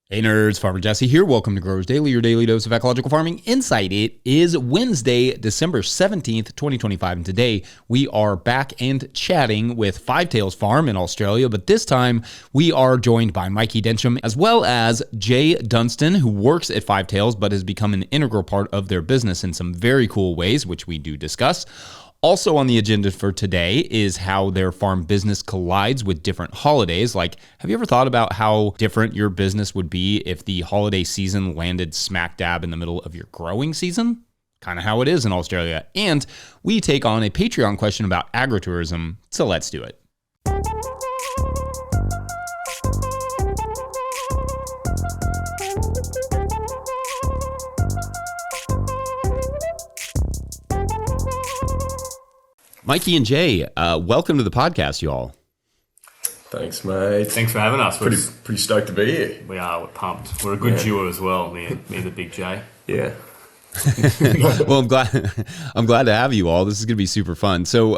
Hey nerds, Farmer Jesse here. Welcome to Growers Daily, your daily dose of ecological farming insight. It is Wednesday, December 17th, 2025, and today we are back and chatting with Five Tails Farm in Australia, but this time we are joined by Mikey Densham as well as Jay Dunstan, who works at Five Tails but has become an integral part of their business in some very cool ways, which we do discuss. Also on the agenda for today is how their farm business collides with different holidays. Like, have you ever thought about how different your business would be if the holiday season landed smack dab in the middle of your growing season? Kind of how it is in Australia. And we take on a Patreon question about agritourism, so let's do it. Mikey and Jay, welcome to the podcast, y'all. Thanks, mate. Thanks for having us. Pretty stoked to be here. We're pumped. We're a good duo as well, me and the big Jay. Yeah. Well, I'm glad to have you all. This is going to be super fun. So,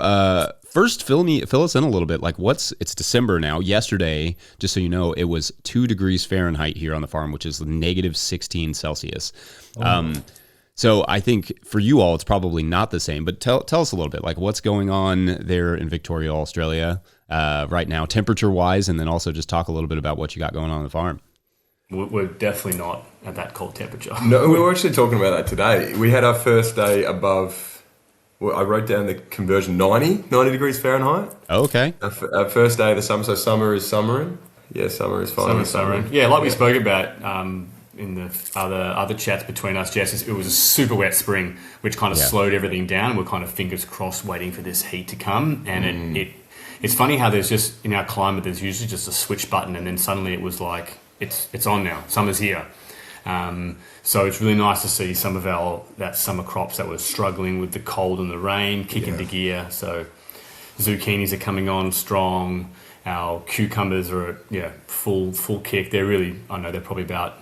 first, fill us in a little bit. Like, it's December now. Yesterday, just so you know, it was 2 degrees Fahrenheit here on the farm, which is negative 16 Celsius. Oh. So I think for you all, it's probably not the same, but tell us a little bit, like what's going on there in Victoria, Australia right now, temperature-wise, and then also just talk a little bit about what you got going on the farm. We're definitely not at that cold temperature. No, we were actually talking about that today. We had our first day above, I wrote down the conversion, 90 degrees Fahrenheit. Oh, okay. Our first day of the summer, so summer is summering. Yeah, summer is finally summering. Yeah, like we spoke about in the other chats between us, Jess, it was a super wet spring, which kind of slowed everything down. We're kind of fingers crossed waiting for this heat to come. And it's funny how there's just, in our climate, there's usually just a switch button, and then suddenly it was like, it's on now. Summer's here. So it's really nice to see some of that summer crops that were struggling with the cold and the rain kick into gear. So zucchinis are coming on strong. Our cucumbers are at full kick. They're really, I know they're probably about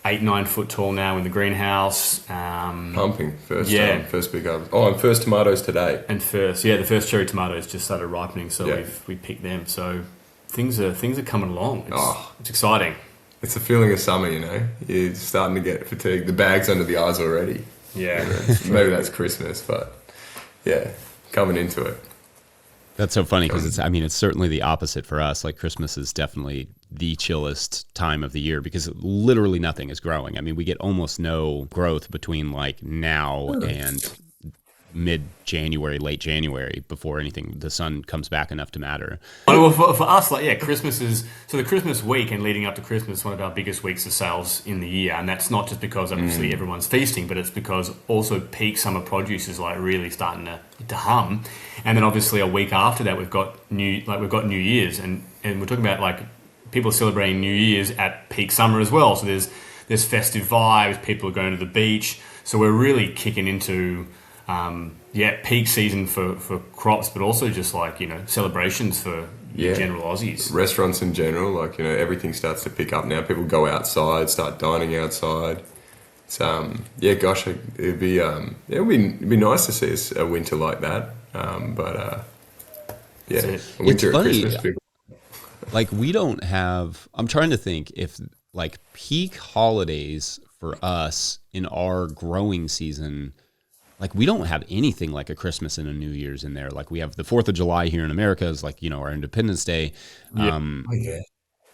8-9 foot tall now in the greenhouse. Pumping first big harvest. Oh, and first tomatoes today. And the first cherry tomatoes just started ripening, so we picked them. So things are coming along. It's exciting. It's a feeling of summer, you know. You're starting to get fatigued. The bag's under the eyes already. Yeah. Maybe that's Christmas, but yeah, coming into it. That's so funny because it's certainly the opposite for us. Like Christmas is definitely the chillest time of the year because literally nothing is growing. I mean, we get almost no growth between like now and mid-January, late January before the sun comes back enough to matter. Well, for us, Christmas is, so the Christmas week and leading up to Christmas is one of our biggest weeks of sales in the year. And that's not just because obviously everyone's feasting, but it's because also peak summer produce is like really starting to hum. And then obviously a week after that, we've got New Year's, and we're talking about like people are celebrating New Year's at peak summer as well. So there's festive vibes, people are going to the beach. So we're really kicking into peak season for crops, but also just like, celebrations for general Aussies. Restaurants in general, everything starts to pick up now. People go outside, start dining outside. It's, it'd be nice to see a winter like that. A winter at Christmas. Like we don't have, I'm trying to think if like peak holidays for us in our growing season, like we don't have anything like a Christmas and a New Year's in there. Like we have the 4th of July here in America is like, our Independence Day. And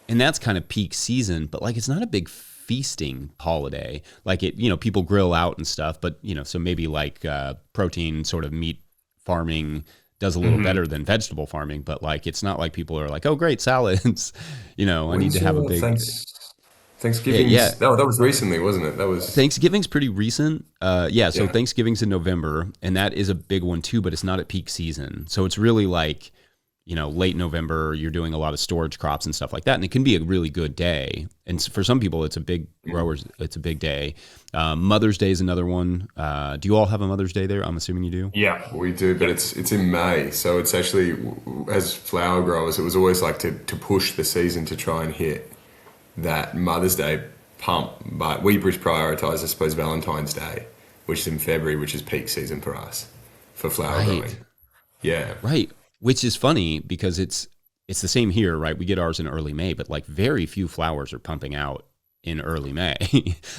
that's kind of peak season, but like it's not a big feasting holiday. Like people grill out and stuff, but so maybe like protein sort of meat farming does a little better than vegetable farming, but like it's not like people are like, oh great, salads. I need to have a big Thanksgiving. Yeah. That was recently, wasn't it? That was Thanksgiving's pretty recent. So Thanksgiving's in November, and that is a big one too, but it's not at peak season. So it's really like, late November, you're doing a lot of storage crops and stuff like that, and it can be a really good day. And for some people, it's a big it's a big day. Mother's Day is another one. Do you all have a Mother's Day there? I'm assuming you do. Yeah, we do, but it's in May, so it's actually, as flower growers, it was always like to push the season to try and hit that Mother's Day pump, but we prioritise, I suppose, Valentine's Day, which is in February, which is peak season for us for flower growing. Yeah, right. Which is funny because it's the same here, right? We get ours in early May, but like very few flowers are pumping out in early May.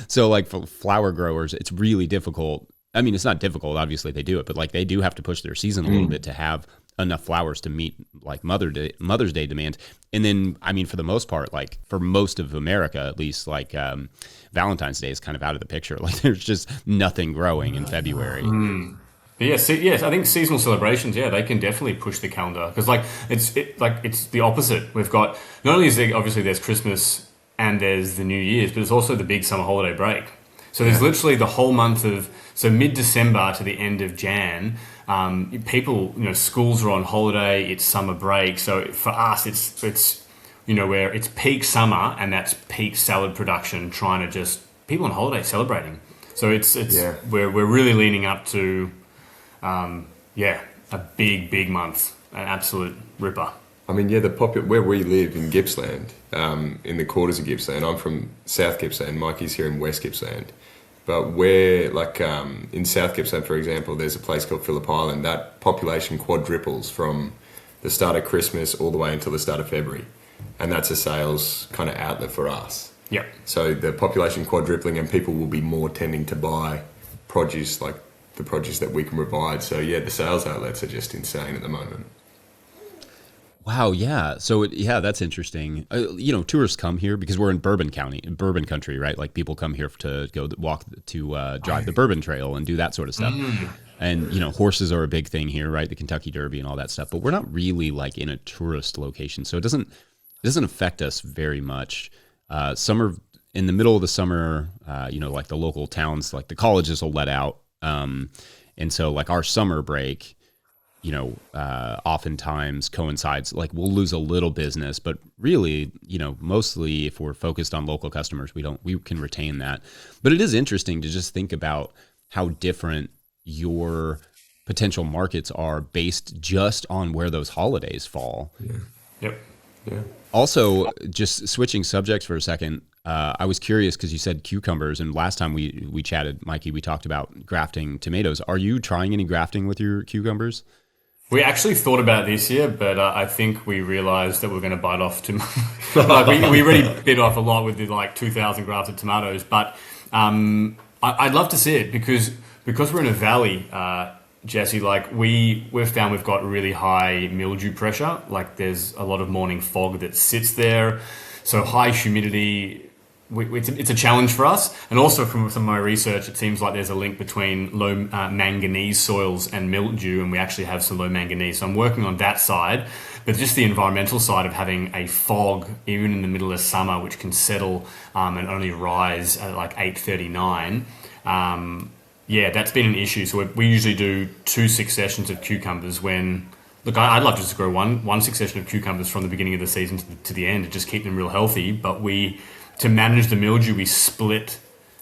So like for flower growers, it's really difficult. I mean, it's not difficult. Obviously they do it, but like they do have to push their season a little bit to have enough flowers to meet like Mother's Day demand. And then, I mean, for the most part, like for most of America, at least, like Valentine's Day is kind of out of the picture. Like there's just nothing growing in February. But yes, I think seasonal celebrations, they can definitely push the calendar because it's the opposite. We've got not only is there obviously there's Christmas and there's the New Year's, but there's also the big summer holiday break. So there's literally the whole month of mid-December to the end of Jan. People, schools are on holiday. It's summer break. So for us, it's where it's peak summer and that's peak salad production. Trying to just people on holiday celebrating. So we're really leaning up to. A big month, an absolute ripper. I mean, where we live in Gippsland, in the quarters of Gippsland. I'm from South Gippsland. Mikey's here in West Gippsland. But where, like, in South Gippsland, for example, there's a place called Phillip Island. That population quadruples from the start of Christmas all the way until the start of February. And that's a sales kind of outlet for us. Yeah. So the population quadrupling and people will be more tending to buy produce like the produce that we can provide. So the sales outlets are just insane at the moment. Wow, yeah. So that's interesting. Tourists come here because we're in Bourbon country, right? Like people come here to go drive the Bourbon Trail and do that sort of stuff. And horses are a big thing here, right? The Kentucky Derby and all that stuff. But we're not really like in a tourist location, so it doesn't affect us very much. Summer in the middle of the summer, like the local towns, like the colleges will let out. And so like our summer break, oftentimes coincides, like we'll lose a little business, but really, mostly if we're focused on local customers, we can retain that. But it is interesting to just think about how different your potential markets are based just on where those holidays fall. Yeah. Yep. Yeah. Also, just switching subjects for a second, I was curious because you said cucumbers, and last time we chatted, Mikey, we talked about grafting tomatoes. Are you trying any grafting with your cucumbers? We actually thought about it this year, but I think we realised that we're going to bite off too much. we already bit off a lot with the 2,000 grafted tomatoes, but I'd love to see it because we're in a valley, Jesse. Like we've found we've got really high mildew pressure. Like there's a lot of morning fog that sits there, so high humidity. It's a challenge for us, and also from some of my research, it seems like there's a link between low manganese soils and mildew, and we actually have some low manganese. So I'm working on that side, but just the environmental side of having a fog, even in the middle of summer, which can settle and only rise at like 8:39. That's been an issue. So we usually do 2 successions of cucumbers when. Look, I'd love to just grow one succession of cucumbers from the beginning of the season to the end and just keep them real healthy, but to manage the mildew, we split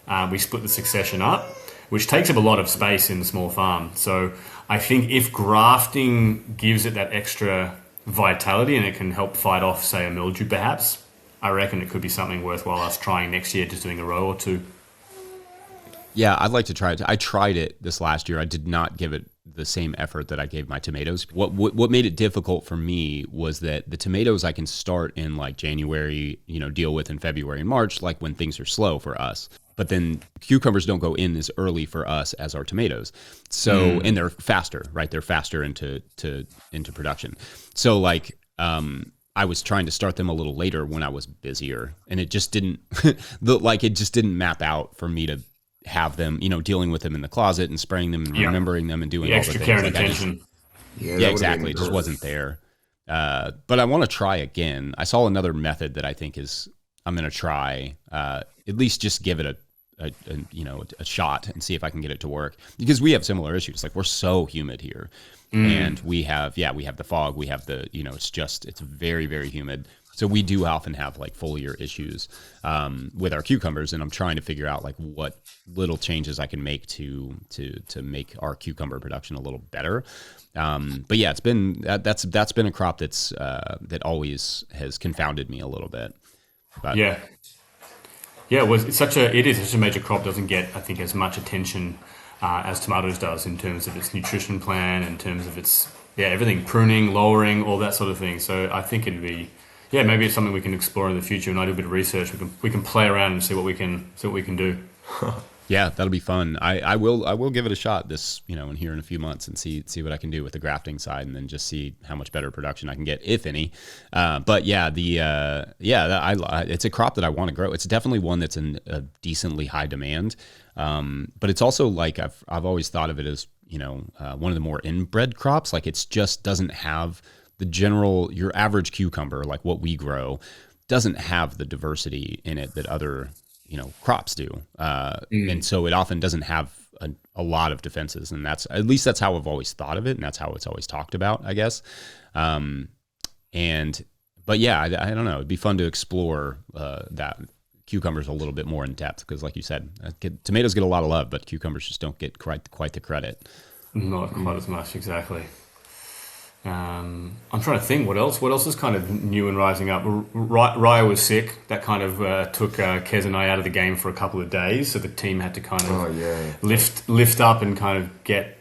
the succession up, which takes up a lot of space in the small farm. So I think if grafting gives it that extra vitality and it can help fight off, say, a mildew perhaps, I reckon it could be something worthwhile us trying next year, just doing a row or 2. Yeah, I'd like to try it. I tried it this last year. I did not give it the same effort that I gave my tomatoes. What made it difficult for me was that the tomatoes I can start in like January, deal with in February and March, like when things are slow for us. But then cucumbers don't go in as early for us as our tomatoes. So, and they're faster, right? They're faster into production. So like, I was trying to start them a little later when I was busier, and it just didn't map out for me to have them, dealing with them in the closet and spraying them and remembering them and doing all the extra things. care and attention. Exactly. It just wasn't there. But I want to try again. I saw another method that I think I'm going to try, at least just give it a shot and see if I can get it to work, because we have similar issues. Like we're so humid here, and we have the fog, we have the, it's very, very humid. So we do often have like foliar issues with our cucumbers, and I'm trying to figure out like what little changes I can make to make our cucumber production a little better. But yeah, that's been a crop that always has confounded me a little bit. But it is such a major crop. Doesn't get, I think, as much attention as tomatoes does in terms of its nutrition plan, in terms of its everything, pruning, lowering, all that sort of thing. So I think it'd be. yeah, maybe it's something we can explore in the future. And I do a bit of research. We can play around and see what we can do. Yeah, that'll be fun. I will give it a shot this, in here in a few months and see what I can do with the grafting side, and then just see how much better production I can get, if any. But yeah, it's a crop that I want to grow. It's definitely one that's in a decently high demand. But it's also like I've always thought of it as, one of the more inbred crops. Like it's just doesn't have your average cucumber, like what we grow, doesn't have the diversity in it that other crops do. And so it often doesn't have a lot of defenses, and at least that's how I've always thought of it. And that's how it's always talked about, I guess. But yeah, I don't know. It'd be fun to explore, that cucumbers a little bit more in depth. Cause like you said, tomatoes get a lot of love, but cucumbers just don't get quite the credit. Not quite as much. Exactly. I'm trying to think what else is kind of new and rising up. Raya was sick. That kind of took Kez and I out of the game for a couple of days, so the team had to kind of lift up and kind of get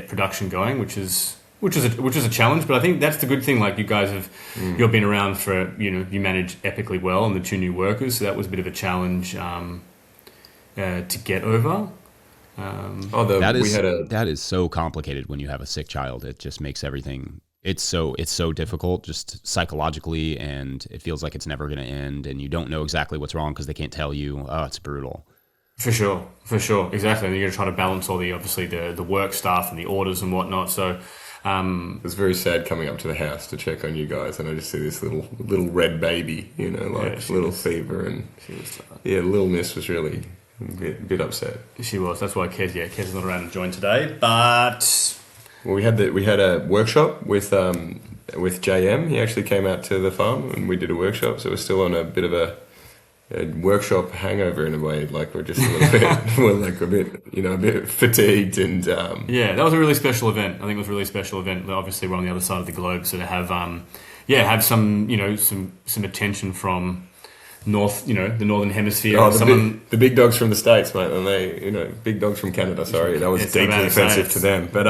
production going, which is a challenge. But I think that's the good thing. Like you guys you've been around for you manage epically well, and the 2 new workers, so that was a bit of a challenge to get over. That is so complicated when you have a sick child. It just makes everything. It's so difficult, just psychologically, and it feels like it's never going to end. And you don't know exactly what's wrong because they can't tell you. Oh, it's brutal. For sure, exactly. And you're going to try to balance all the work stuff and the orders and whatnot. So it was very sad coming up to the house to check on you guys, and I just see this little red baby, little fever, and little Miss was really a bit upset. She was. That's why Kez is not around to join today. But we had a workshop with JM. He actually came out to the farm and we did a workshop. So we're still on a bit of a workshop hangover in a way. Like we're just a little bit, a bit fatigued and. Yeah, that was a really special event. I think it was a really special event. Obviously, we're on the other side of the globe, so to have some attention from the northern hemisphere. Oh, the big dogs from the States, mate, and they, big dogs from Canada. Sorry, that was deeply offensive to them. But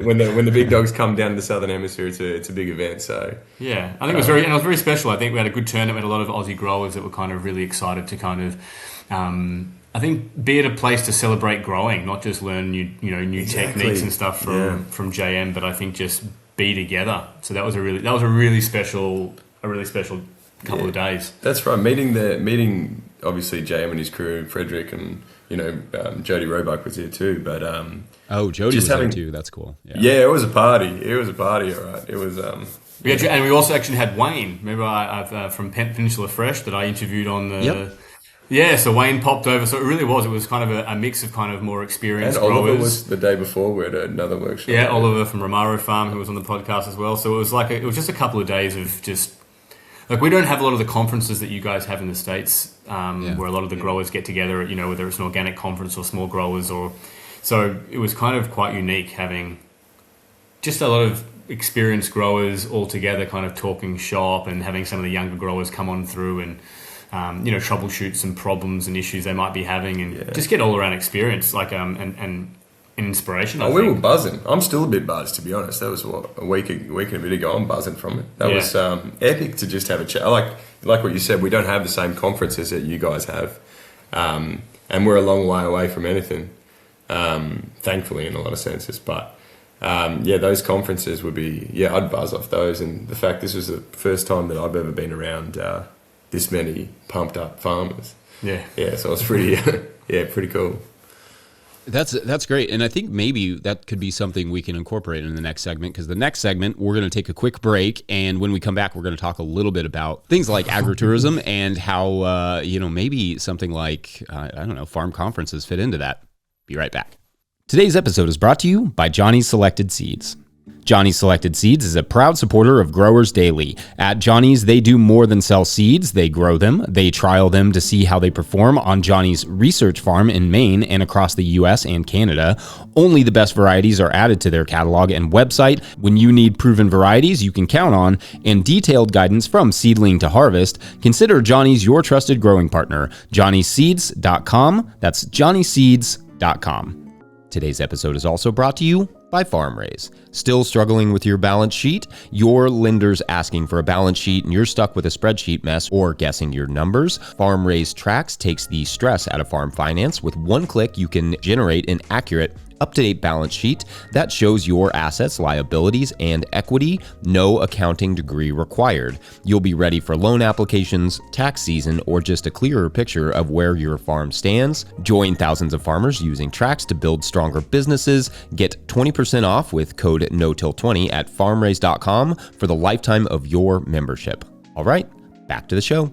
when the big dogs come down to the southern hemisphere, it's a big event. So yeah, I think it was very special. I think we had a good turnout. We had a lot of Aussie growers that were kind of really excited to kind of. I think be at a place to celebrate growing, not just learn new techniques and stuff from JM, but I think just be together. So that was a really special couple of days. That's right. Meeting obviously JM and his crew, Frederick, and Jody Roebuck was here too. But Jody was there too. That's cool. Yeah, it was a party. All right. It was. And we also actually had Wayne. Remember, I've from Peninsula Fresh that I interviewed on the. Yep. Yeah, so Wayne popped over. So it really was. It was kind of a mix of kind of more experienced and growers. Oliver was the day before. We had another workshop. Yeah, Oliver from Romaro Farm, who was on the podcast as well. So it was it was just a couple of days of just. Like we don't have a lot of the conferences that you guys have in the States, where a lot of the growers get together, whether it's an organic conference or small growers so it was kind of quite unique having just a lot of experienced growers all together kind of talking shop and having some of the younger growers come on through and, troubleshoot some problems and issues they might be having and just get all around experience, and inspiration. I think. We were buzzing. I'm still a bit buzzed, to be honest. That was a week and a bit ago. I'm buzzing from it. That was epic to just have a chat. Like what you said, we don't have the same conferences that you guys have, and we're a long way away from anything. Thankfully, in a lot of senses, but those conferences would be. I'd buzz off those, and the fact this was the first time that I've ever been around this many pumped up farmers. So it was pretty, pretty cool. That's great. And I think maybe that could be something we can incorporate in the next segment, because the next segment, we're going to take a quick break. And when we come back, we're going to talk a little bit about things like agritourism and how, maybe something like, farm conferences fit into that. Be right back. Today's episode is brought to you by Johnny's Selected Seeds. Johnny's Selected Seeds is a proud supporter of Growers Daily. At Johnny's, they do more than sell seeds. They grow them. They trial them to see how they perform on Johnny's research farm in Maine and across the U.S. and Canada. Only the best varieties are added to their catalog and website. When you need proven varieties you can count on and detailed guidance from seedling to harvest, consider Johnny's your trusted growing partner. JohnnySeeds.com. That's JohnnySeeds.com. Today's episode is also brought to you by FarmRaise. Still struggling with your balance sheet? Your lender's asking for a balance sheet and you're stuck with a spreadsheet mess or guessing your numbers? FarmRaise Tracks takes the stress out of farm finance. With one click, you can generate an accurate, up-to-date balance sheet that shows your assets, liabilities, and equity. No accounting degree required. You'll be ready for loan applications, tax season, or just a clearer picture of where your farm stands. Join thousands of farmers using Tracks to build stronger businesses. Get 20% off with code NOTIL20 at farmraise.com for the lifetime of your membership. All right, back to the show.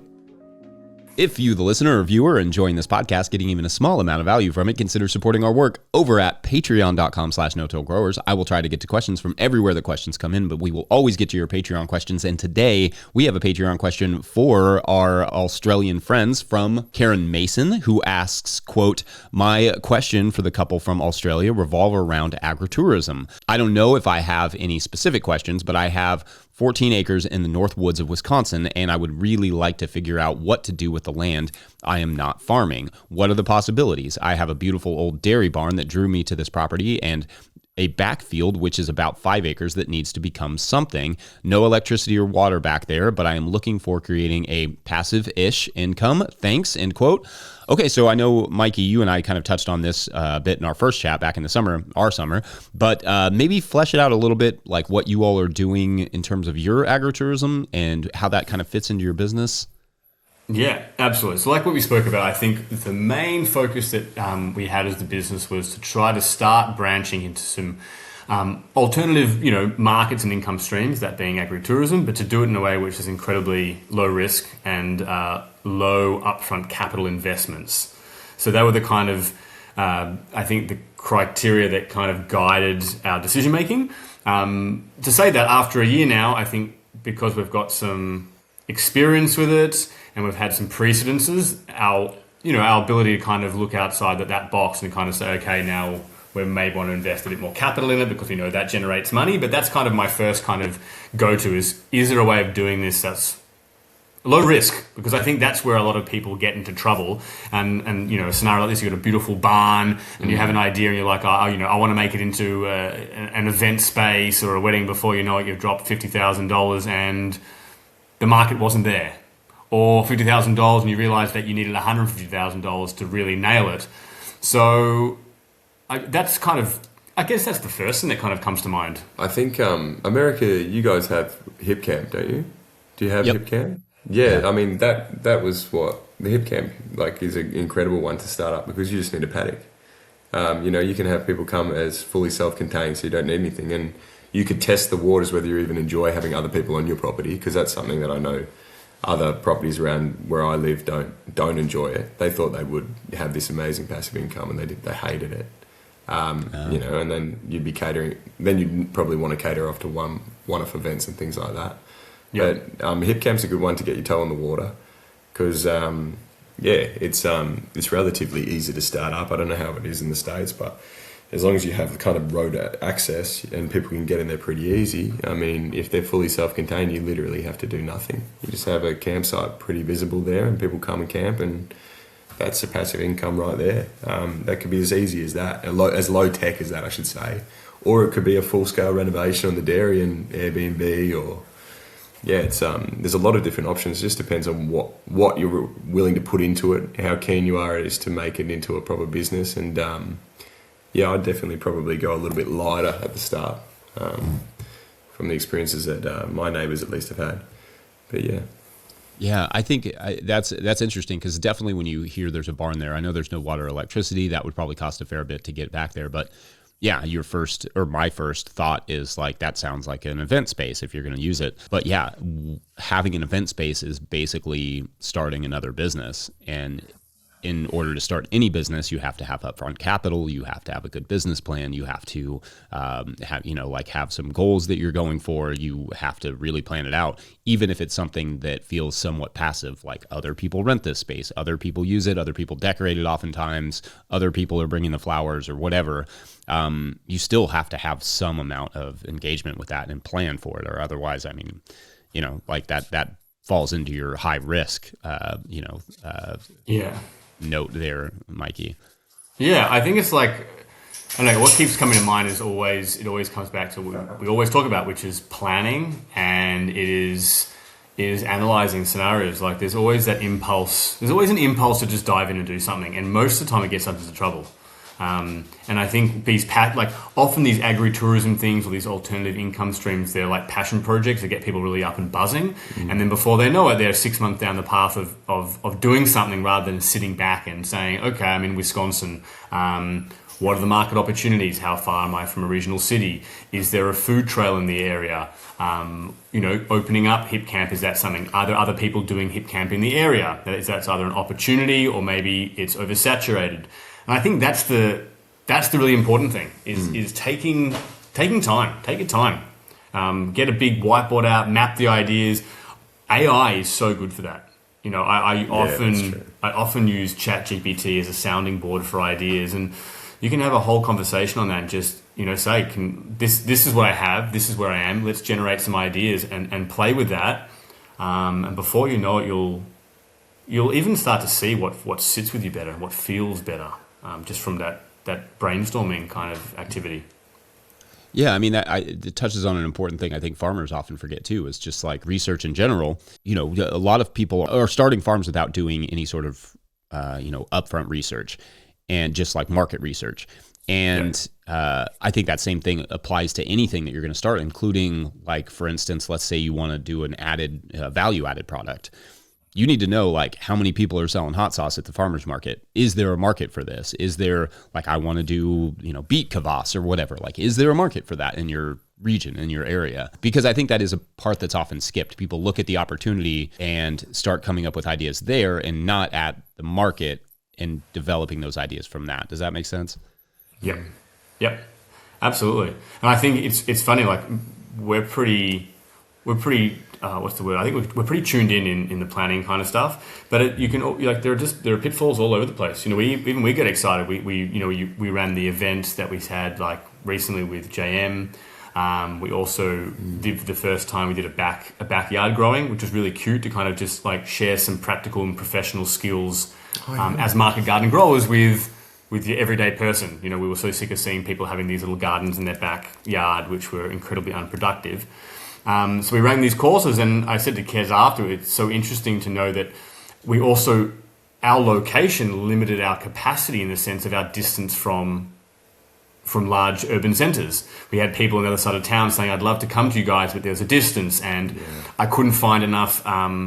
If you, the listener or viewer, are enjoying this podcast, getting even a small amount of value from it, consider supporting our work over at patreon.com/no-till-growers. I will try to get to questions from everywhere the questions come in, but we will always get to your Patreon questions. And today we have a Patreon question for our Australian friends from Karen Mason, who asks, quote, "My question for the couple from Australia revolve around agritourism. I don't know if I have any specific questions, but I have 14 acres in the North Woods of Wisconsin, and I would really like to figure out what to do with the land I am not farming. What are the possibilities? I have a beautiful old dairy barn that drew me to this property and a backfield, which is about 5 acres that needs to become something. No electricity or water back there, but I am looking for creating a passive-ish income. Thanks," end quote. Okay, so I know, Mikey, you and I kind of touched on this a bit in our first chat back in the summer, but maybe flesh it out a little bit, like what you all are doing in terms of your agritourism and how that kind of fits into your business. Yeah, absolutely. So like what we spoke about, I think the main focus that we had as the business was to try to start branching into some alternative, markets and income streams, that being agritourism, but to do it in a way which is incredibly low risk and low upfront capital investments. So they were the kind of, I think, the criteria that kind of guided our decision making. To say that after a year now, I think because we've got some experience with it and we've had some precedences, our ability to kind of look outside that box and kind of say, okay, now we may want to invest a bit more capital in it because we know that generates money. But that's kind of my first kind of go-to is there a way of doing this that's low risk? Because I think that's where a lot of people get into trouble. And a scenario like this, you've got a beautiful barn and you have an idea and you're like, I want to make it into an event space or a wedding. Before you know it, you've dropped $50,000 and the market wasn't there. Or $50,000 and you realize that you needed $150,000 to really nail it. So that's kind of, I guess that's the first thing that kind of comes to mind. I think America, you guys have hip camp, don't you? Do you have hip camp? Yeah, I mean that was what the hip camp is an incredible one to start up because you just need a paddock. You can have people come as fully self-contained, so you don't need anything, and you could test the waters whether you even enjoy having other people on your property, because that's something that I know other properties around where I live don't enjoy it. They thought they would have this amazing passive income, and they hated it. And then you'd be catering. Then you'd probably want to cater off to one-off events and things like that. Yep. But hip camp's a good one to get your toe in the water, because it's relatively easy to start up. I don't know how it is in the States, but as long as you have kind of road access and people can get in there pretty easy. I mean, if they're fully self-contained, you literally have to do nothing. You just have a campsite pretty visible there and people come and camp, and that's a passive income right there. That could be as easy as that, as low tech as that, I should say. Or it could be a full-scale renovation on the dairy and Airbnb, or it's there's a lot of different options. It just depends on what you're willing to put into it, how keen you are is to make it into a proper business. And I'd definitely probably go a little bit lighter at the start, from the experiences that my neighbours at least have had. But yeah, I think that's interesting, because definitely when you hear there's a barn there, I know there's no water or electricity. That would probably cost a fair bit to get back there. But yeah, my first thought is that sounds like an event space if you're going to use it. But yeah, having an event space is basically starting another business. And in order to start any business, you have to have upfront capital. You have to have a good business plan. You have to have some goals that you're going for. You have to really plan it out, even if it's something that feels somewhat passive, like other people rent this space, other people use it, other people decorate it oftentimes, other people are bringing the flowers or whatever. You still have to have some amount of engagement with that and plan for it, or otherwise, that falls into your high risk, note there, Mikey. Yeah, I think it's I know what keeps coming to mind is it always comes back to what we always talk about, which is planning, and it is analyzing scenarios. Like there's always an impulse to just dive in and do something, and most of the time it gets us into trouble. And I think often these agritourism things or these alternative income streams, they're like passion projects that get people really up and buzzing. Mm-hmm. And then before they know it, they're 6 months down the path of doing something rather than sitting back and saying, okay, I'm in Wisconsin. What are the market opportunities? How far am I from a regional city? Is there a food trail in the area? Opening up hip camp, is that something? Are there other people doing hip camp in the area? That's either an opportunity or maybe it's oversaturated. And I think that's the really important thing is taking time. Take your time. Get a big whiteboard out, map the ideas. AI is so good for that. I often use ChatGPT as a sounding board for ideas, and you can have a whole conversation on that and just say, this is what I have, this is where I am. Let's generate some ideas and play with that. And before you know it, you'll even start to see what sits with you better and what feels better. Just from that brainstorming kind of activity. Yeah, I mean, it touches on an important thing I think farmers often forget too, is just like research in general. A lot of people are starting farms without doing any sort of, upfront research and just like market research. And I think that same thing applies to anything that you're going to start, including like, for instance, let's say you want to do an value-added product. You need to know like how many people are selling hot sauce at the farmer's market. Is there a market for this? Is there like, I want to do, beet kvass or whatever. Like, is there a market for that in your region, in your area? Because I think that is a part that's often skipped. People look at the opportunity and start coming up with ideas there and not at the market and developing those ideas from that. Does that make sense? Yep. Absolutely. And I think it's funny, like we're pretty what's the word? I think we're pretty tuned in the planning kind of stuff. But there are pitfalls all over the place. We get excited. We ran the event that we had like recently with JM. We also did the first time we did a backyard growing, which was really cute to kind of just like share some practical and professional skills as market garden growers with the everyday person. We were so sick of seeing people having these little gardens in their backyard, which were incredibly unproductive. So we ran these courses, and I said to Kez after, it's so interesting to know that our location limited our capacity in the sense of our distance from large urban centres. We had people on the other side of town saying, I'd love to come to you guys, but there's a distance, and I couldn't find enough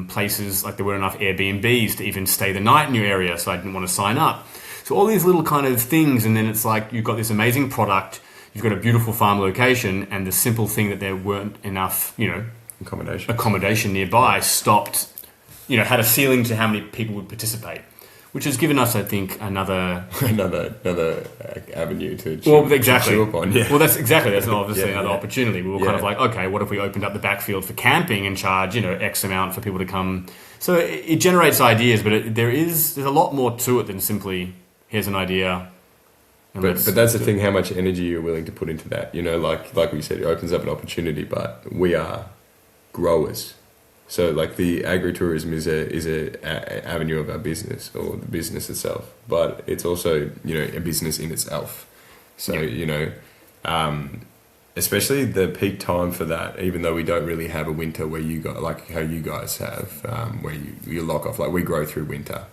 places, like there weren't enough Airbnbs to even stay the night in your area, so I didn't want to sign up. So all these little kind of things, and then it's like you've got this amazing product, you've got a beautiful farm location, and the simple thing that there weren't enough, accommodation nearby stopped, had a ceiling to how many people would participate, which has given us, I think, another avenue to chew upon. Yeah. Well, that's obviously another opportunity. We were kind of like, okay, what if we opened up the backfield for camping and charge, X amount for people to come? So it generates ideas, but there's a lot more to it than simply here's an idea. But that's the thing, how much energy you're willing to put into that. Like we said, it opens up an opportunity, but we are growers. So like the agritourism is a avenue of our business, or the business itself, but it's also, a business in itself. So, especially the peak time for that, even though we don't really have a winter where you got, like how you guys have, where you lock off, like we grow through winter.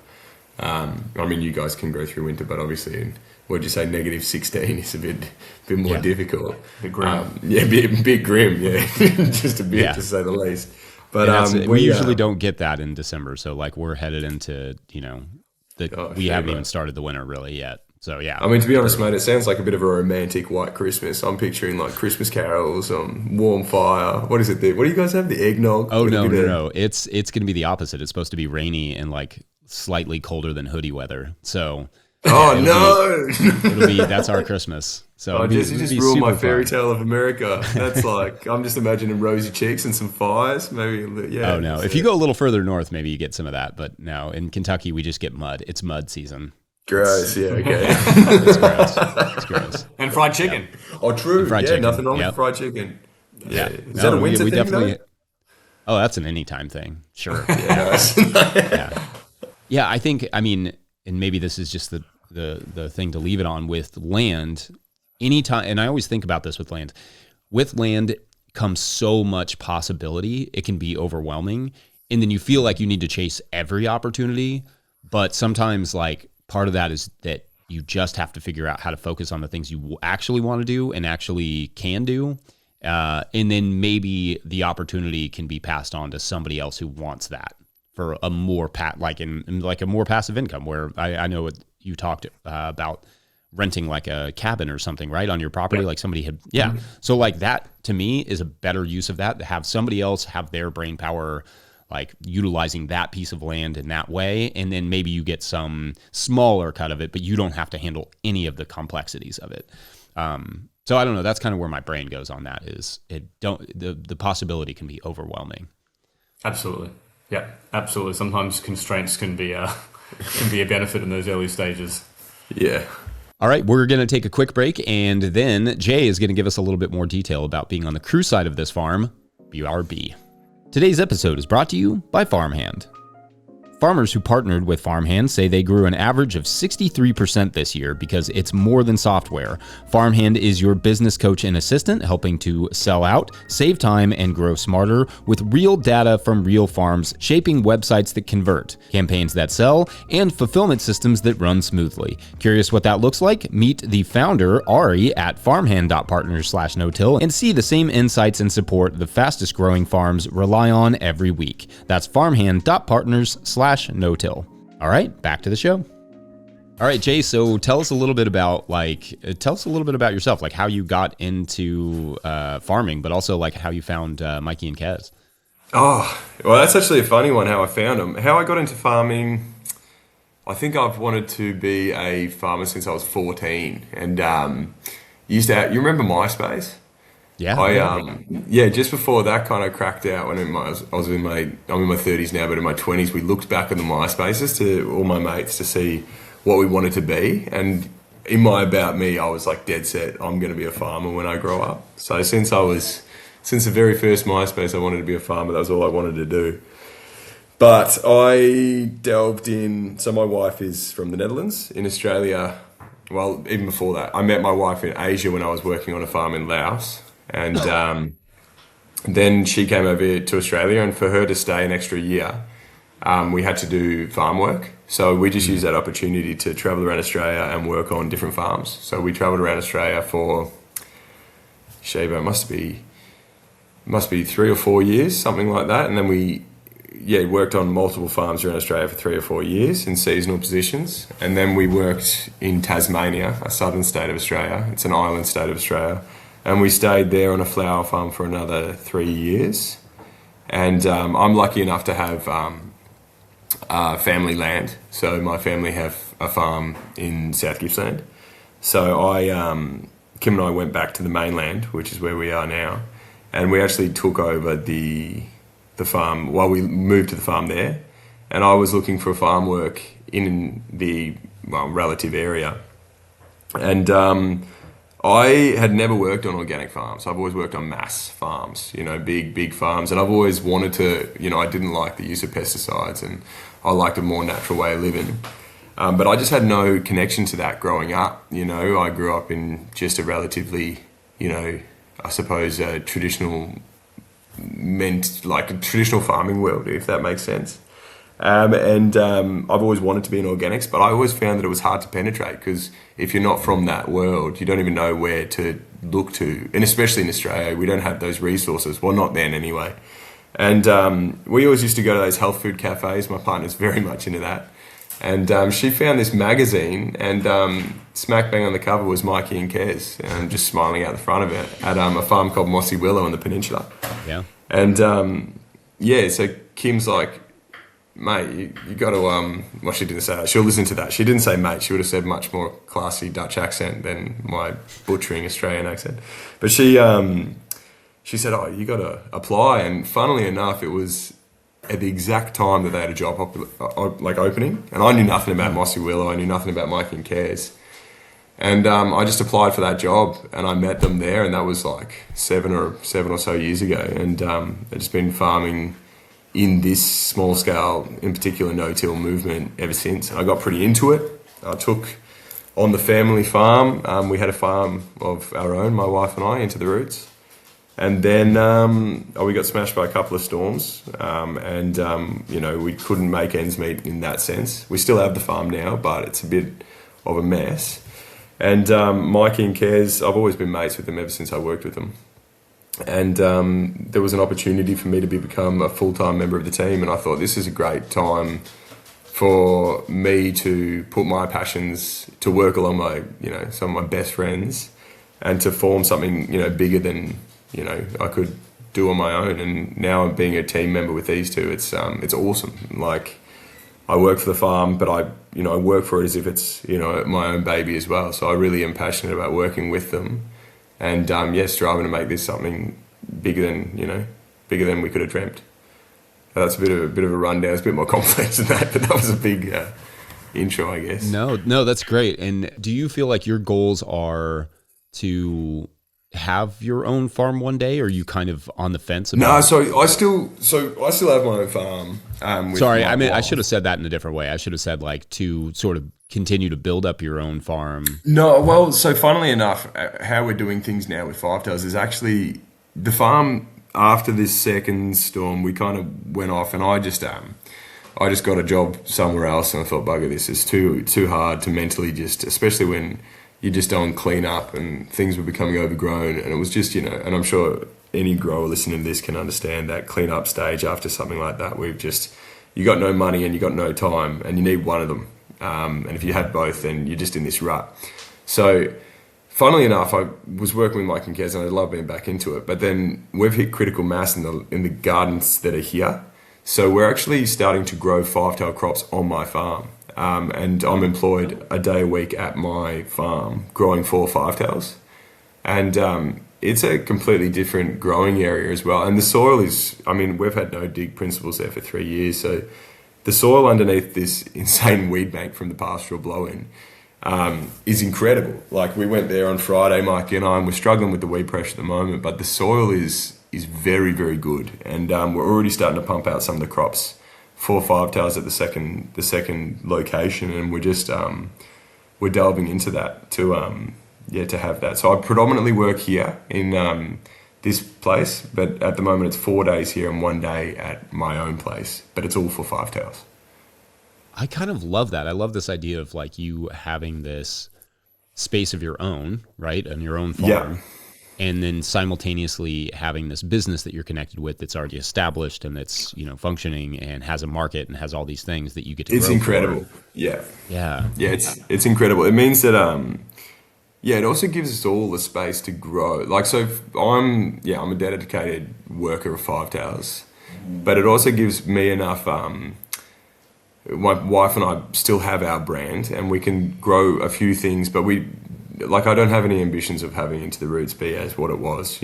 You guys can grow through winter, but obviously what'd you say, -16 is a bit more difficult. A bit grim. Bit grim, yeah. Just a bit, to say the least. But we usually don't get that in December, so like we're headed into, we haven't even started the winter really yet. So yeah. To be honest, mate, it sounds like a bit of a romantic white Christmas. I'm picturing like Christmas carols, warm fire. What is it there? What do you guys have? The eggnog? Oh, no. It's going to be the opposite. It's supposed to be rainy and like slightly colder than hoodie weather. So that's our Christmas. So Jesse just ruined my fairy tale of America. That's like, I'm just imagining rosy cheeks and some fires. Maybe, yeah. Oh no! If you go a little further north, maybe you get some of that. But no, in Kentucky, we just get mud. It's mud season. Gross. Okay. It's gross. And fried chicken. Yeah. Oh, true. Chicken. Nothing wrong with fried chicken. Yeah. Is that a winter thing? Definitely. Oh, that's an anytime thing. Sure. Yeah. Yeah, I think, and maybe this is just the thing to leave it on with land. anytime, and I always think about this with land. With land comes so much possibility, it can be overwhelming. And then you feel like you need to chase every opportunity. But sometimes, like, part of that is that you just have to figure out how to focus on the things you actually want to do and actually can do. And then maybe the opportunity can be passed on to somebody else who wants that for a more a more passive income. Where I know what you talked about renting like a cabin or something, right, on your property, like somebody had, So like that to me is a better use of that, to have somebody else have their brain power, like utilizing that piece of land in that way. And then maybe you get some smaller cut of it, but you don't have to handle any of the complexities of it. So I don't know. That's kind of where my brain goes on that, is the possibility can be overwhelming. Absolutely. Yeah, absolutely. Sometimes constraints can be a benefit in those early stages. Yeah. All right, we're going to take a quick break, and then Jay is going to give us a little bit more detail about being on the crew side of this farm, BRB. Today's episode is brought to you by Farmhand. Farmers who partnered with Farmhand say they grew an average of 63% this year because it's more than software. Farmhand is your business coach and assistant, helping to sell out, save time, and grow smarter with real data from real farms, shaping websites that convert, campaigns that sell, and fulfillment systems that run smoothly. Curious what that looks like? Meet the founder, Ari, at farmhand.partners/no-till and see the same insights and support the fastest growing farms rely on every week. That's farmhand.partners/no-till. All right, back to the show. All right, Jay, so tell us a little bit about yourself, like how you got into farming, but also like how you found Mikey and Kez. Oh, well, that's actually a funny one, how I found them. How I got into farming, I think I've wanted to be a farmer since I was 14. And you remember MySpace? Yeah. Just before that kind of cracked out, when I'm in my 30s now, but in my 20s, we looked back at the MySpaces to all my mates to see what we wanted to be. And in my About Me, I was like dead set, I'm going to be a farmer when I grow up. So since the very first MySpace, I wanted to be a farmer. That was all I wanted to do. But I delved in, so my wife is from the Netherlands. In Australia, well, even before that, I met my wife in Asia when I was working on a farm in Laos. And then she came over here to Australia, and for her to stay an extra year, we had to do farm work. So we just used that opportunity to travel around Australia and work on different farms. So we traveled around Australia for, Shabo, must be 3 or 4 years, something like that. And then we worked on multiple farms around Australia for 3 or 4 years in seasonal positions. And then we worked in Tasmania, a southern state of Australia. It's an island state of Australia. And we stayed there on a flower farm for another 3 years. And I'm lucky enough to have family land. So my family have a farm in South Gippsland. So Kim and I went back to the mainland, which is where we are now. And we actually took over the farm while we moved to the farm there. And I was looking for farm work in the relative area. And I had never worked on organic farms. I've always worked on mass farms, big farms. And I've always wanted to, I didn't like the use of pesticides, and I liked a more natural way of living. But I just had no connection to that growing up. I grew up in just a relatively, I suppose, a traditional farming world, if that makes sense. And I've always wanted to be in organics, but I always found that it was hard to penetrate, because if you're not from that world, you don't even know where to look to. And especially in Australia, we don't have those resources. Well, not then anyway. And we always used to go to those health food cafes. My partner's very much into that. And she found this magazine, and smack bang on the cover was Mikey and Kez, and just smiling out the front of it, at a farm called Mossy Willow in the peninsula. Yeah. And so Kim's like, mate, you got to, well, she didn't say that. She'll listen to that. She didn't say mate. She would have said much more classy Dutch accent than my butchering Australian accent. But she said, oh, you got to apply. And funnily enough, it was at the exact time that they had a job opening. And I knew nothing about Mossy Willow. I knew nothing about Mikey and Kez. And I just applied for that job, and I met them there. And that was like seven or so years ago. And I've just been farming in this small scale, in particular no-till movement ever since. And I got pretty into it. I took on the family farm. We had a farm of our own, my wife and I, Into the Roots. And then we got smashed by a couple of storms, and we couldn't make ends meet in that sense. We still have the farm now, but it's a bit of a mess. And Mikey and Kez, I've always been mates with them ever since I worked with them. And there was an opportunity for me to become a full-time member of the team, and I thought this is a great time for me to put my passions to work along my, some of my best friends, and to form something, bigger than I could do on my own. And now I'm being a team member with these two. It's awesome. Like, I work for the farm, but I work for it as if it's, my own baby as well. So I really am passionate about working with them, and striving to make this something bigger than we could have dreamt. That's a bit of a rundown. It's a bit more complex than that, but that was a big intro, I guess. No, that's great. And do you feel like your goals are to have your own farm one day, or are you kind of on the fence about No, so I still have my own farm. Sorry, I should have said that in a different way. I should have said, like, to sort of continue to build up your own farm. No, well, so funnily enough, how we're doing things now with Five Tails is actually the farm. After this second storm, we kind of went off, and I just got a job somewhere else, and I thought, bugger this, is too hard to mentally especially when you're just on clean up and things were becoming overgrown. And it was just, and I'm sure any grower listening to this can understand that clean up stage after something like that. You got no money and you got no time, and you need one of them. And if you had both, then you're just in this rut. So funnily enough, I was working with Mike and Kez, and I love being back into it. But then we've hit critical mass in the gardens that are here. So we're actually starting to grow five-tail crops on my farm. And I'm employed a day a week at my farm growing 4 five-tails. And it's a completely different growing area as well. And the soil is, we've had no dig principles there for 3 years. So the soil underneath this insane weed bank from the pastoral blow-in is incredible. Like, we went there on Friday, Mikey and I, and we're struggling with the weed pressure at the moment, but the soil is very, very good. And we're already starting to pump out some of the crops. 4 five-tails at the second location, and we're just we're delving into that to have that. So I predominantly work here in this place, but at the moment it's 4 days here and 1 day at my own place, but it's all for five-tails. I kind of love that. I love this idea of, like, you having this space of your own, right, and your own farm. Yeah. And then simultaneously having this business that you're connected with that's already established and that's, functioning and has a market and has all these things that you get to It's grow incredible. for. Yeah. Yeah. Yeah, it's incredible. It means that it also gives us all the space to grow. Like, so I'm a dedicated worker of five-tails, but it also gives me enough my wife and I still have our brand, and we can grow a few things, but I don't have any ambitions of having Into the Roots be as what it was.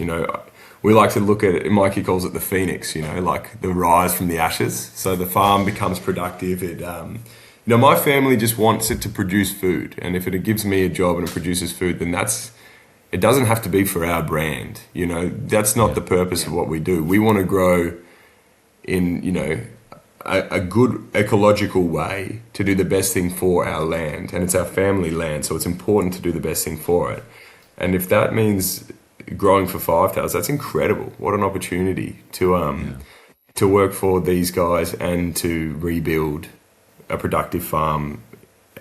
We like to look at it, Mikey calls it the phoenix, like the rise from the ashes. So the farm becomes productive. It, my family just wants it to produce food. And if it gives me a job and it produces food, then it doesn't have to be for our brand. That's not the purpose of what we do. We want to grow in, a good ecological way to do the best thing for our land, and it's our family land, so it's important to do the best thing for it. And if that means growing for five-tails, that's incredible. What an opportunity to work for these guys and to rebuild a productive farm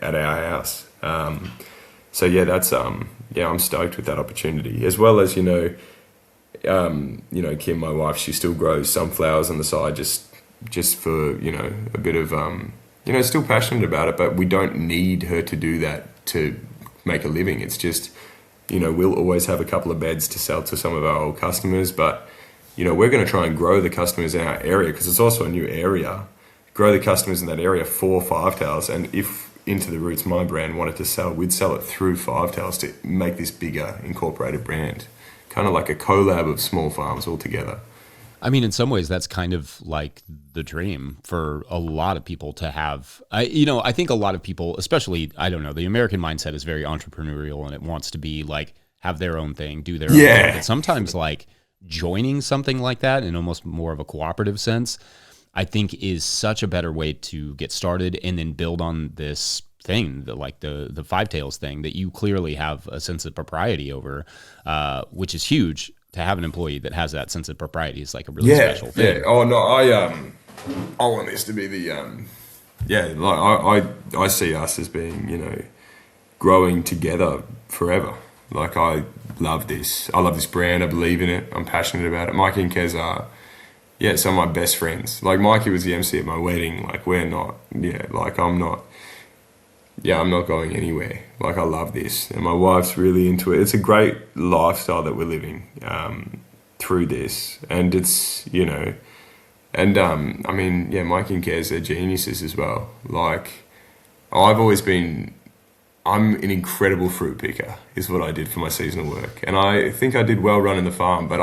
at our house. That's I'm stoked with that opportunity, as well as Kim, my wife, she still grows sunflowers on the side just for, a bit of, still passionate about it, but we don't need her to do that to make a living. It's just, we'll always have a couple of beds to sell to some of our old customers, but, we're going to try and grow the customers in our area, because it's also a new area, grow the customers in that area for five-tails. And if Into the Roots, my brand, wanted to sell, we'd sell it through five-tails to make this bigger incorporated brand, kind of like a collab of small farms all together. In some ways, that's kind of like the dream for a lot of people to have. I think a lot of people, especially, the American mindset is very entrepreneurial, and it wants to be like, have their own thing, do their own thing. But sometimes, like, joining something like that in almost more of a cooperative sense, I think is such a better way to get started and then build on this thing, the Five Tails thing that you clearly have a sense of propriety over, which is huge. To have an employee that has that sense of propriety is like a really special thing. Yeah. Oh no, I want this to be the I see us as being, you know, growing together forever. Like I love this. I love this brand. I believe in it. I'm passionate about it. Mikey and Kez are, some of my best friends. Like Mikey was the MC at my wedding. Like we're not, I'm not going anywhere. Like I love this, and my wife's really into it. It's a great lifestyle that we're living through this, and it's, you know, and Mikey and Kez are geniuses as well. Like I'm an incredible fruit picker, is what I did for my seasonal work, and I think I did well running the farm. But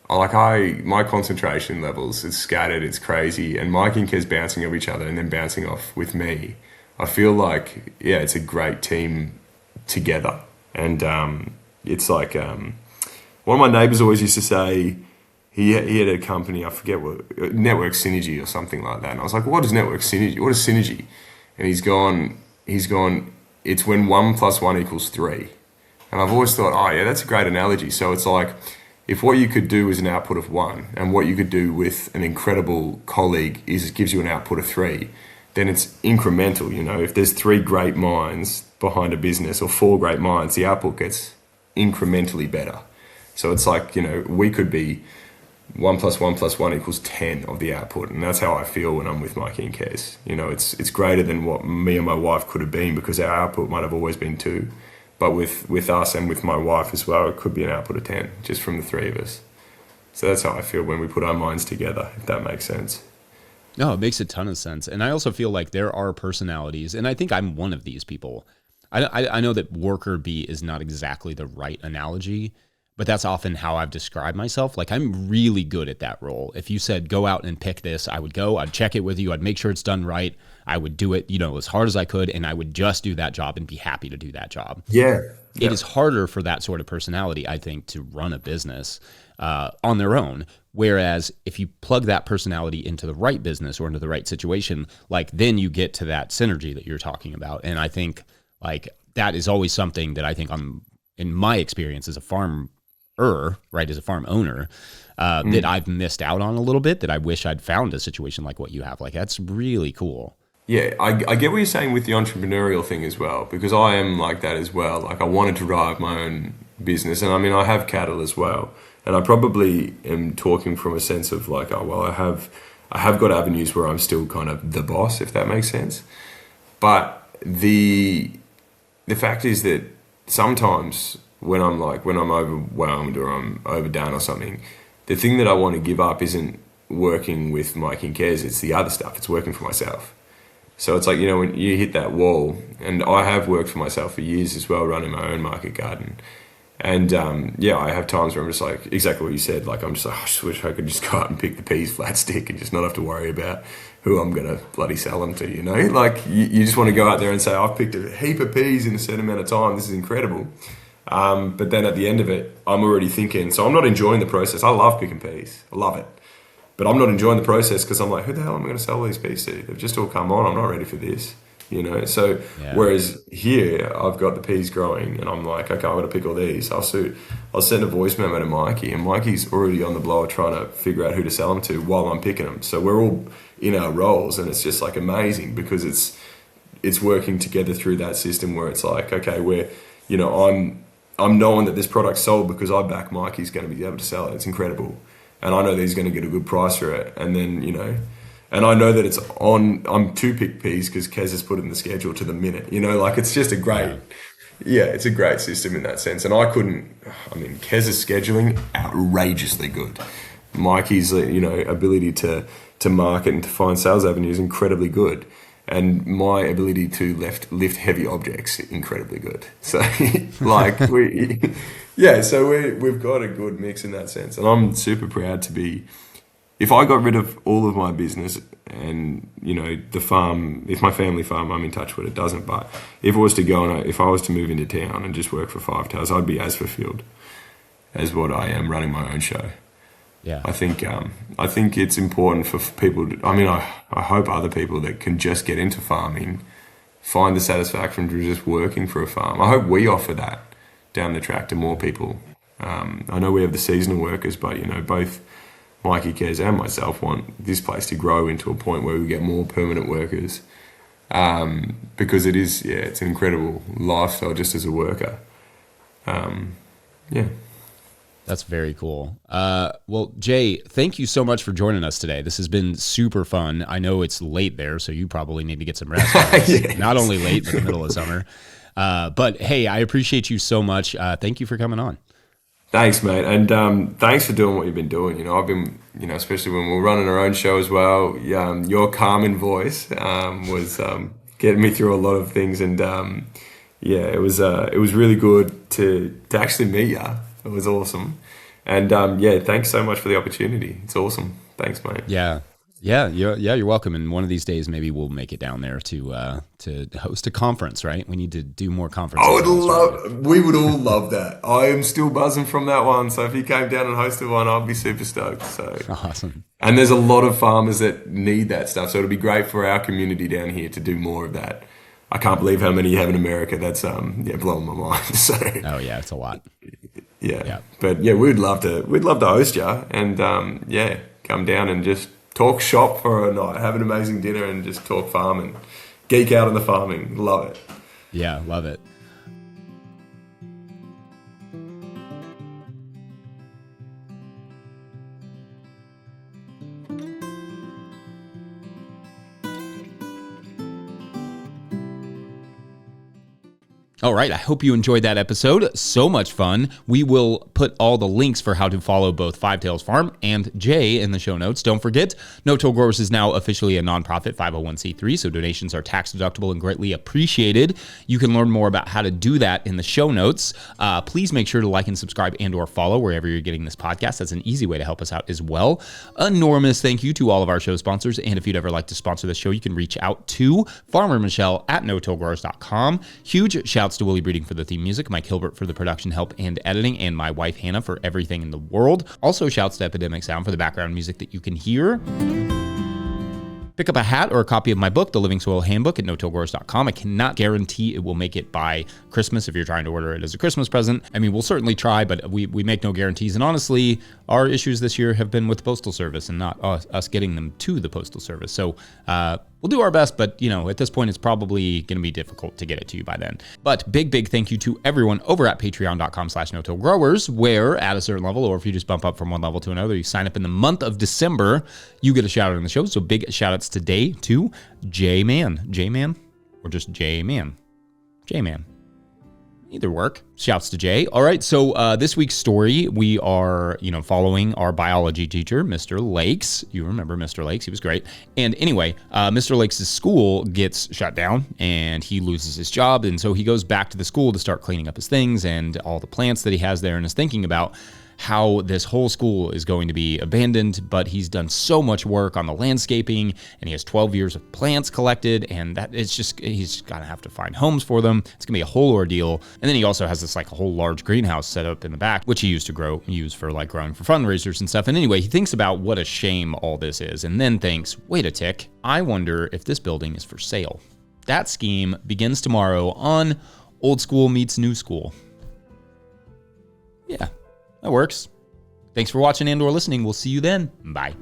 my concentration levels, it's scattered, it's crazy, and Mikey and Kez bouncing off each other and then bouncing off with me. I feel like, it's a great team together. And it's like, one of my neighbours always used to say, he had a company, I forget what, Network Synergy or something like that. And I was like, what is Network Synergy? What is Synergy? And he's gone, it's when 1 + 1 = 3. And I've always thought, that's a great analogy. So it's like, if what you could do is an output of 1, and what you could do with an incredible colleague gives you an output of 3, then it's incremental, you know. If there's 3 great minds behind a business or 4 great minds, the output gets incrementally better. So it's like, you know, we could be 1 + 1 + 1 = 10 of the output. And that's how I feel when I'm with Mikey and Kez. You know, it's greater than what me and my wife could have been, because our output might have always been 2. But with us and with my wife as well, it could be an output of 10 just from the 3 of us. So that's how I feel when we put our minds together, if that makes sense. No, it makes a ton of sense. And I also feel like there are personalities, and I think I'm one of these people. I know that worker bee is not exactly the right analogy, but that's often how I've described myself. Like I'm really good at that role. If you said, go out and pick this, I would go, I'd check it with you, I'd make sure it's done right. I would do it, you know, as hard as I could, and I would just do that job and be happy to do that job. Yeah. It is harder for that sort of personality, I think, to run a business on their own. Whereas if you plug that personality into the right business or into the right situation, like then you get to that synergy that you're talking about. And I think like that is always something that I think in my experience as a farmer, right, as a farm owner, that I've missed out on a little bit, that I wish I'd found a situation like what you have. Like that's really cool. Yeah, I get what you're saying with the entrepreneurial thing as well, because I am like that as well. Like I wanted to drive my own business, and I mean I have cattle as well, and I probably am talking from a sense of like, I have got avenues where I'm still kind of the boss, if that makes sense. But the fact is that sometimes when I'm overwhelmed or I'm overdone or something, the thing that I want to give up isn't working with Mikey and Kez, it's the other stuff. It's working for myself. So it's like, you know, when you hit that wall, and I have worked for myself for years as well, running my own market garden. And I have times where I'm just like, exactly what you said, like I'm just like, I just wish I could just go out and pick the peas flat stick and just not have to worry about who I'm going to bloody sell them to, you know? Like you just want to go out there and say, I've picked a heap of peas in a certain amount of time, this is incredible. But then at the end of it, I'm already thinking, so I'm not enjoying the process. I love picking peas, I love it. But I'm not enjoying the process because I'm like, who the hell am I going to sell these peas to? They've just all come on. I'm not ready for this, you know? So whereas here, I've got the peas growing and I'm like, okay, I've got to pick all these. I'll send a voice memo to Mikey, and Mikey's already on the blower trying to figure out who to sell them to while I'm picking them. So we're all in our roles, and it's just like amazing because it's working together through that system where it's like, okay, we're, you know, I'm knowing that this product's sold because I back Mikey's going to be able to sell it. It's incredible. And I know that he's going to get a good price for it. And then, you know, and I know that it's on, I'm to pick peas because Kez has put it in the schedule to the minute, you know, like it's just a great, it's a great system in that sense. And Kez's scheduling, outrageously good. Mikey's, you know, ability to market and to find sales avenues, incredibly good. And my ability to lift heavy objects, incredibly good. So, like, we've got a good mix in that sense. And I'm super proud to be, if I got rid of all of my business and, you know, the farm, if my family farm, I'm in touch with it, doesn't, but if I was to if I was to move into town and just work for Five Tails, I'd be as fulfilled as what I am running my own show. Yeah, I think it's important for people. I hope other people that can just get into farming find the satisfaction from just working for a farm. I hope we offer that down the track to more people. I know we have the seasonal workers, but both Mikey Kez and myself want this place to grow into a point where we get more permanent workers, because it's an incredible lifestyle just as a worker. That's very cool. Well, Jay, thank you so much for joining us today. This has been super fun. I know it's late there, so you probably need to get some rest. Yes. Not only late, but the middle of summer. But hey, I appreciate you so much. Thank you for coming on. Thanks, mate. And thanks for doing what you've been doing. I've been, especially when we're running our own show as well, your calming voice was getting me through a lot of things. And it was really good to actually meet you. It was awesome. And thanks so much for the opportunity. It's awesome. Thanks, mate. Yeah, you're welcome. And one of these days, maybe we'll make it down there to host a conference, right? We need to do more conferences. We would all love that. I am still buzzing from that one. So if you came down and hosted one, I'd be super stoked. So awesome. And there's a lot of farmers that need that stuff. So it'll be great for our community down here to do more of that. I can't believe how many you have in America. That's blowing my mind. So oh yeah, it's a lot. Yeah. But we'd love to host you and come down and just talk shop for a night, have an amazing dinner and just talk farming, geek out on the farming. Love it. Yeah, love it. All right, I hope you enjoyed that episode. So much fun. We will put all the links for how to follow both Five Tails Farm and Jay in the show notes. Don't forget, No Till Growers is now officially a nonprofit 501c3, so donations are tax deductible and greatly appreciated. You can learn more about how to do that in the show notes. Please make sure to like and subscribe and or follow wherever you're getting this podcast. That's an easy way to help us out as well. Enormous thank you to all of our show sponsors, and if you'd ever like to sponsor the show, you can reach out to Farmer Michelle at notillgrowers.com. Huge shouts to Willie Breeding for the theme music, Mike Hilbert for the production help and editing, and my wife Hannah for everything in the world. Also shouts to Epidemic Sound for the background music that you can hear. Pick up a hat or a copy of my book, The Living Soil Handbook, at notillgrowers.com. I cannot guarantee it will make it by Christmas if you're trying to order it as a Christmas present. I mean, we'll certainly try, but we make no guarantees. And honestly, our issues this year have been with the Postal Service and not us getting them to the Postal Service. So we'll do our best, but at this point, it's probably going to be difficult to get it to you by then. But big thank you to everyone over at patreon.com/notillgrowers, where at a certain level, or if you just bump up from one level to another, you sign up in the month of December, you get a shout out in the show. So big shout outs today to J-Man, or just J-Man. Either work. Shouts to Jay. All right, so this week's story, we are, following our biology teacher, Mr. Lakes. You remember Mr. Lakes, he was great. And anyway, Mr. Lakes' school gets shut down and he loses his job. And so he goes back to the school to start cleaning up his things and all the plants that he has there, and is thinking about how this whole school is going to be abandoned, but he's done so much work on the landscaping and he has 12 years of plants collected, and that it's just, he's gonna have to find homes for them. It's gonna be a whole ordeal. And then he also has this like a whole large greenhouse set up in the back, which he used to use for like growing for fundraisers and stuff. And anyway, he thinks about what a shame all this is, and then thinks, wait a tick, I wonder if this building is for sale. That scheme begins tomorrow on Old School Meets New School. Yeah. That works. Thanks for watching and or listening. We'll see you then. Bye.